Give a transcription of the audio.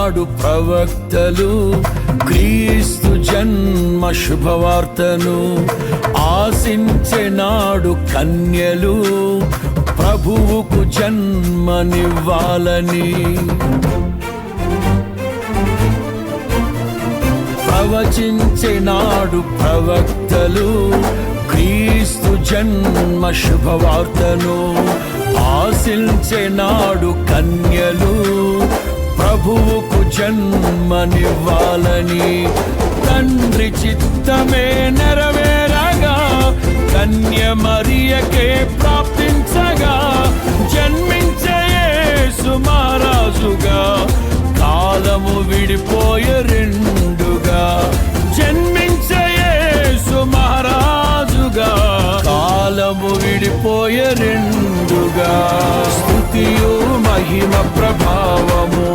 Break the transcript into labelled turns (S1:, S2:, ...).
S1: నాడు ప్రవక్తలు క్రీస్తు జన్మ శుభవార్తను ఆశించే నాడు కన్యలు ప్రభువుకు జన్మనివ్వాలని ప్రవచించే నాడు ప్రవక్తలు క్రీస్తు జన్మ శుభవార్తను ఆశించే నాడు కన్యలు ప్రభువుకు జన్మనివ్వాలని తండ్రి చిత్తమే నెరవేరగా కన్య మరియకే ప్రాప్తించగా జన్మించే యేసు మహారాజుగా కాలము విడిపోయే రెండుగా జన్మించే యేసు మహారాజుగా కాలము విడిపోయే రెండుగా స్తుతియు మహిమ ప్రభావము